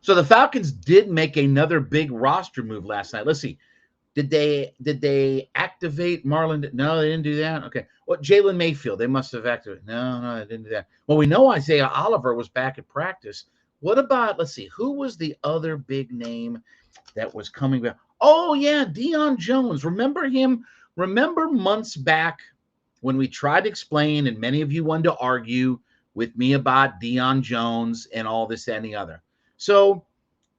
So the Falcons did make another big roster move last night. Let's see. Did they activate Marlon? No, they didn't do that. Okay. Well, Jalen Mayfield, they must have activated. No, they didn't do that. Well, we know Isaiah Oliver was back at practice. What about, let's see, who was the other big name that was coming back? Oh, yeah, Deion Jones. Remember him? Remember months back when we tried to explain, and many of you wanted to argue with me about Deion Jones and all this, that, and the other. So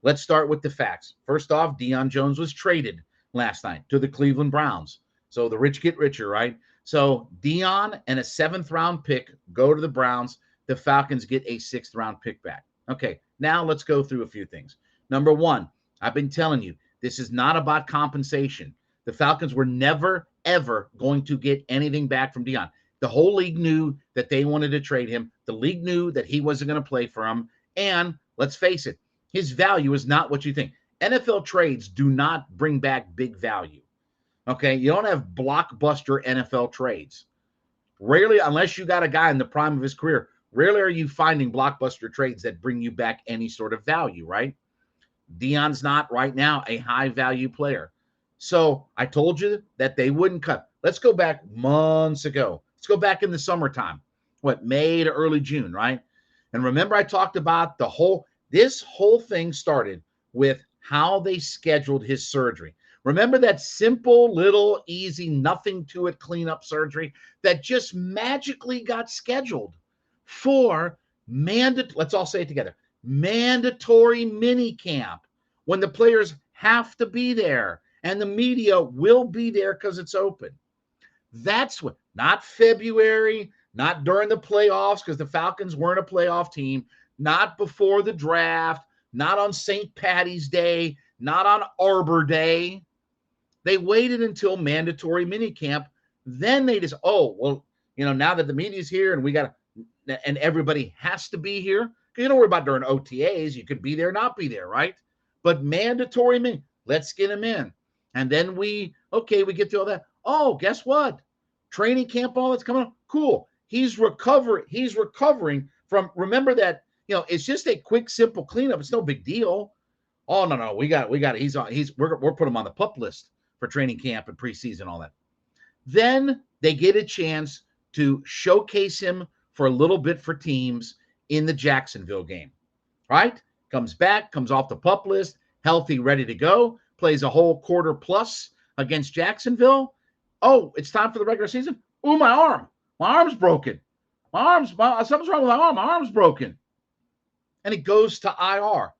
let's start with the facts. First off, Deion Jones was traded last night to the Cleveland Browns. So the rich get richer, right? So Deion and a 7th-round pick go to the Browns. The Falcons get a 6th-round pick back. Okay, now let's go through a few things. Number one, I've been telling you, this is not about compensation. The Falcons were never, ever going to get anything back from Deion. The whole league knew that they wanted to trade him. The league knew that he wasn't going to play for them. And let's face it, his value is not what you think. NFL trades do not bring back big value. Okay, you don't have blockbuster NFL trades. Rarely, unless you got a guy in the prime of his career, rarely are you finding blockbuster trades that bring you back any sort of value, right? Deion's not right now a high value player. So I told you that they wouldn't cut. Let's go back months ago. Let's go back in the summertime. What, May to early June, right? And remember I talked about this whole thing started with how they scheduled his surgery. Remember that simple, little, easy, nothing to it cleanup surgery that just magically got scheduled for let's all say it together, mandatory mini camp, when the players have to be there and the media will be there because it's open. That's what, not February, not during the playoffs because the Falcons weren't a playoff team, not before the draft, not on St. Patty's Day, not on Arbor Day. They waited until mandatory minicamp. Then they just, now that the media's here and everybody has to be here, because you don't worry about during OTAs. You could be there, not be there, right? But mandatory mini, let's get him in. And then we get through all that. Oh, guess what? Training camp, all that's coming up. Cool. He's recovering from, remember that, it's just a quick, simple cleanup. It's no big deal. Oh, no, we got it. We're putting him on the PUP list for training camp and preseason, all that. Then they get a chance to showcase him for a little bit for teams in the Jacksonville game, right? Comes back, comes off the PUP list, healthy, ready to go, plays a whole quarter plus against Jacksonville. Oh, it's time for the regular season. Ooh, my arm. My arm's broken. Something's wrong with my arm. My arm's broken. And it goes to IR.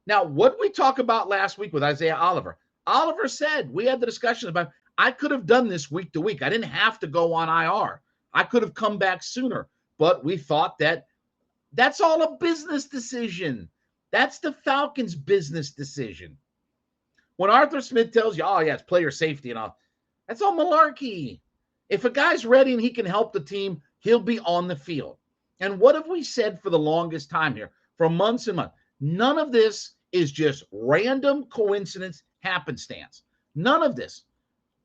Now, what did we talk about last week with Isaiah Oliver? Oliver said, we had the discussion about, I could have done this week to week. I didn't have to go on IR. I could have come back sooner. But we thought that's all a business decision. That's the Falcons' business decision. When Arthur Smith tells you, oh, yeah, it's player safety and all, that's all malarkey. If a guy's ready and he can help the team, he'll be on the field. And what have we said for the longest time here? For months and months. None of this is just random coincidence, happenstance. None of this.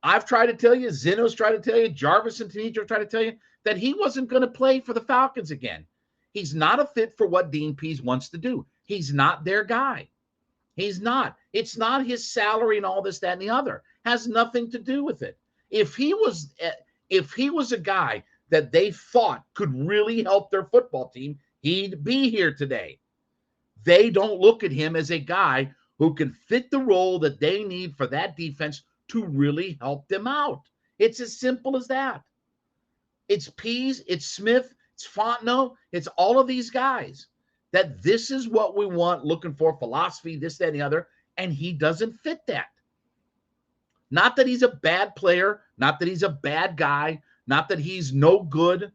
I've tried to tell you, Zeno's tried to tell you, Jarvis and Tanitra tried to tell you that he wasn't going to play for the Falcons again. He's not a fit for what Dean Pease wants to do. He's not their guy. He's not. It's not his salary and all this, that, and the other. Has nothing to do with it. If he was a guy that they thought could really help their football team, he'd be here today. They don't look at him as a guy who can fit the role that they need for that defense to really help them out. It's as simple as that. It's Pease, it's Smith, it's Fontenot, it's all of these guys that this is what we want, looking for philosophy, this, that, and the other, and he doesn't fit that. Not that he's a bad player, not that he's a bad guy, not that he's no good,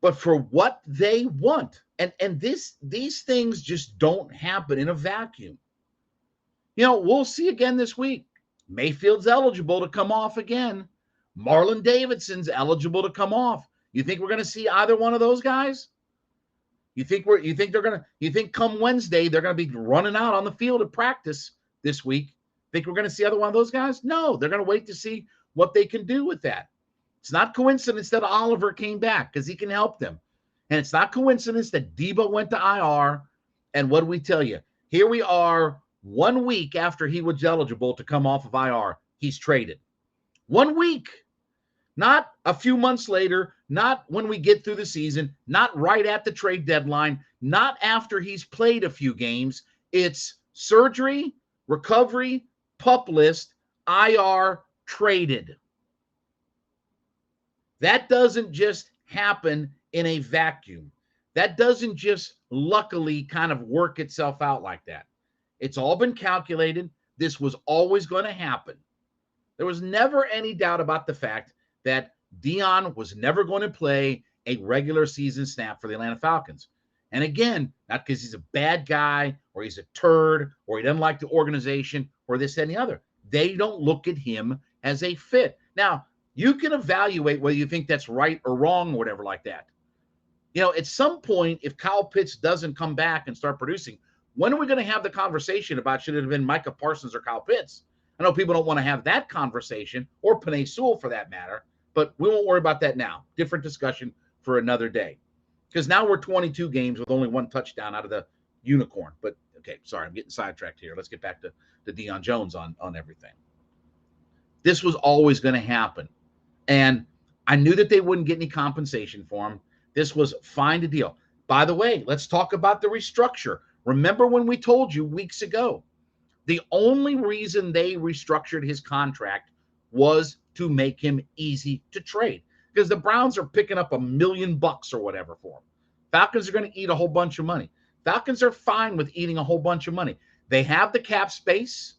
but for what they want. And these things just don't happen in a vacuum. We'll see again this week. Mayfield's eligible to come off again. Marlon Davidson's eligible to come off. You think we're going to see either one of those guys? You think come Wednesday they're going to be running out on the field at practice this week? Think we're going to see either one of those guys? No, they're going to wait to see what they can do with that. It's not coincidence that Oliver came back because he can help them. And it's not coincidence that Debo went to IR. And what do we tell you? Here we are 1 week after he was eligible to come off of IR. He's traded. 1 week. Not a few months later, not when we get through the season, not right at the trade deadline, not after he's played a few games. It's surgery, recovery, PUP list, IR, traded. That doesn't just happen in a vacuum. That doesn't just luckily kind of work itself out like that. It's all been calculated. This was always going to happen. There was never any doubt about the fact that Deion was never going to play a regular season snap for the Atlanta Falcons. And again, not because he's a bad guy or he's a turd or he doesn't like the organization or this and the other. They don't look at him as a fit. Now, you can evaluate whether you think that's right or wrong or whatever like that. You know, at some point, if Kyle Pitts doesn't come back and start producing, when are we going to have the conversation about should it have been Micah Parsons or Kyle Pitts? I know people don't want to have that conversation, or Penei Sewell for that matter, but we won't worry about that now. Different discussion for another day. Because now we're 22 games with only one touchdown out of the unicorn. But, okay, sorry, I'm getting sidetracked here. Let's get back to Deion Jones on everything. This was always going to happen. And I knew that they wouldn't get any compensation for him. This was fine to deal. By the way, let's talk about the restructure. Remember when we told you weeks ago, the only reason they restructured his contract was to make him easy to trade, because the Browns are picking up $1 million or whatever for him. Falcons are going to eat a whole bunch of money. Falcons are fine with eating a whole bunch of money. They have the cap space.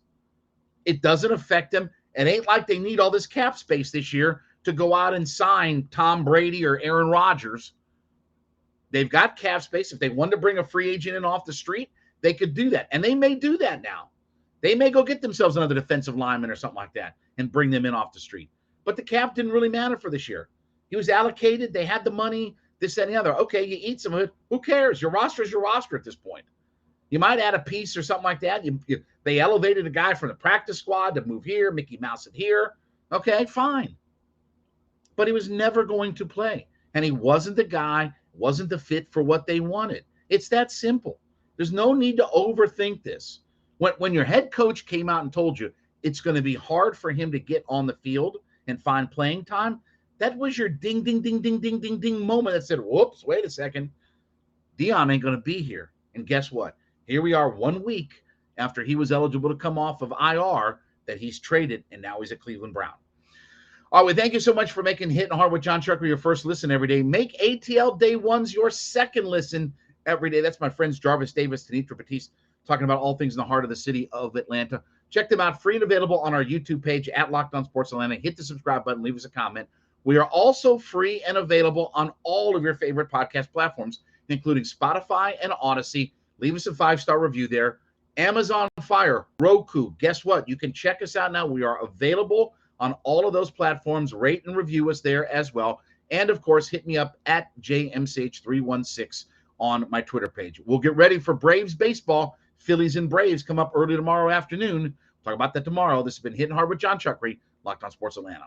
It doesn't affect them. It ain't like they need all this cap space this year to go out and sign Tom Brady or Aaron Rodgers. They've got cap space. If they wanted to bring a free agent in off the street, they could do that. And they may do that now. They may go get themselves another defensive lineman or something like that and bring them in off the street. But the cap didn't really matter for this year. He was allocated. They had the money, this and the other. Okay, you eat some of it. Who cares? Your roster is your roster at this point. You might add a piece or something like that. They elevated a guy from the practice squad to move here, Mickey Mouse it here. Okay, fine. But he was never going to play. And he wasn't the guy, wasn't the fit for what they wanted. It's that simple. There's no need to overthink this. When your head coach came out and told you it's going to be hard for him to get on the field and find playing time, that was your ding, ding, ding, ding, ding, ding, ding moment that said, whoops, wait a second. Deion ain't going to be here. And guess what? Here we are 1 week after he was eligible to come off of IR that he's traded, and now he's a Cleveland Brown. All right, well, thank you so much for making Hittin' Hard with Jon Chuckery your first listen every day. Make ATL Day 1s your second listen every day. That's my friends Jarvis Davis, Tanitra Batiste, talking about all things in the heart of the city of Atlanta. Check them out, free and available on our YouTube page at Locked On Sports Atlanta. Hit the subscribe button, leave us a comment. We are also free and available on all of your favorite podcast platforms, including Spotify and Odyssey. Leave us a 5-star review there. Amazon Fire, Roku. Guess what? You can check us out now. We are available on all of those platforms. Rate and review us there as well. And, of course, hit me up at JMCH316 on my Twitter page. We'll get ready for Braves baseball. Phillies and Braves come up early tomorrow afternoon. Talk about that tomorrow. This has been Hittin' Hard with Jon Chuckery, Locked On Sports Atlanta.